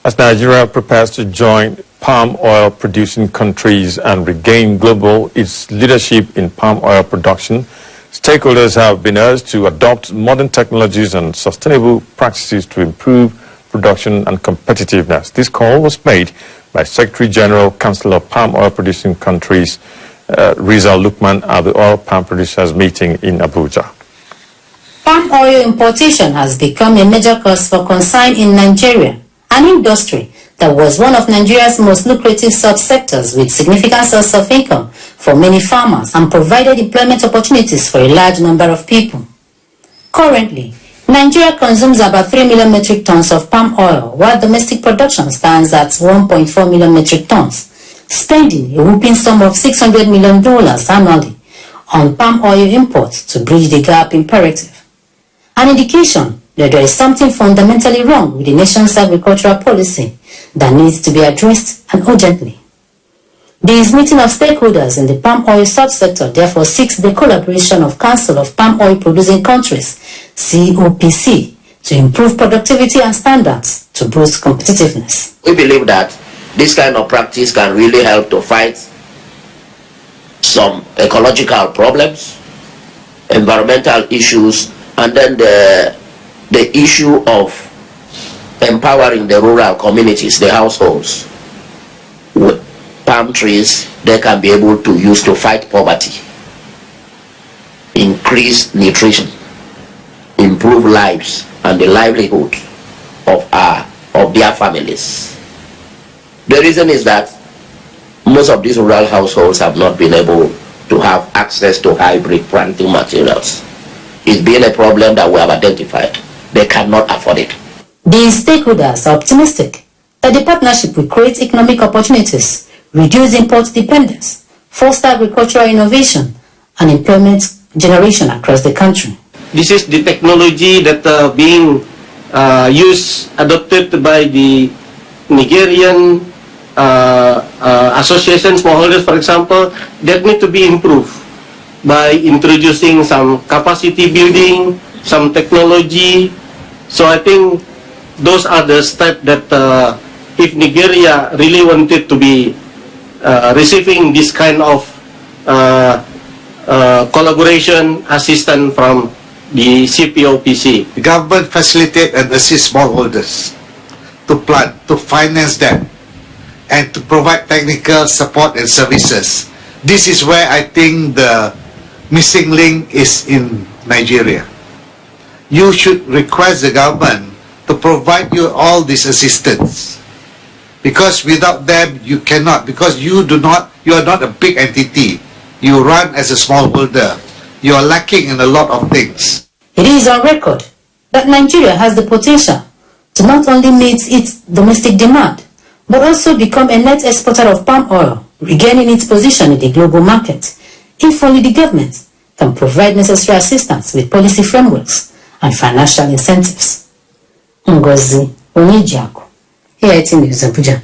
As Nigeria prepares to join palm oil producing countries and regain its leadership in palm oil production, stakeholders have been urged to adopt modern technologies and sustainable practices to improve production and competitiveness. This call was made by Secretary General Council of Palm Oil Producing Countries, Rizal Lukman, at the Oil Palm Producers meeting in Abuja. Palm oil importation has become a major cause for concern in Nigeria, an industry that was one of Nigeria's most lucrative sub-sectors with significant source of income for many farmers and provided employment opportunities for a large number of people. Currently, Nigeria consumes about 3 million metric tons of palm oil, while domestic production stands at 1.4 million metric tons, spending a whopping sum of $600 million annually on palm oil imports to bridge the gap imperative. An indication that there is something fundamentally wrong with the nation's agricultural policy that needs to be addressed and urgently. This meeting of stakeholders in the palm oil subsector therefore seeks the collaboration of Council of Palm Oil Producing Countries, COPC, to improve productivity and standards to boost competitiveness. We believe that this kind of practice can really help to fight some ecological problems, environmental issues, and then the issue of empowering the rural communities, the households, with palm trees they can be able to use to fight poverty, increase nutrition, improve lives and the livelihood of their families. The reason is that most of these rural households have not been able to have access to hybrid planting materials. It's been a problem that we have identified. They cannot afford it. These stakeholders are optimistic that the partnership will create economic opportunities, reduce import dependence, foster agricultural innovation, and employment generation across the country. This is the technology that being adopted by the Nigerian association smallholders, for example, that need to be improved by introducing some capacity building, some technology. So I think those are the steps that if Nigeria really wanted to be receiving this kind of collaboration assistance from the CPOPC. The government facilitate and assist smallholders to plant, to finance them, and to provide technical support and services. This is where I think the missing link is in Nigeria. You should request the government to provide you all this assistance, because without them you cannot, because you are not a big entity. You run as a smallholder. You are lacking in a lot of things. It is on record that Nigeria has the potential to not only meet its domestic demand, but also become a net exporter of palm oil, regaining its position in the global market, if only the government can provide necessary assistance with policy frameworks and financial incentives. Ngozi Onyejiako, AIT News, Abuja.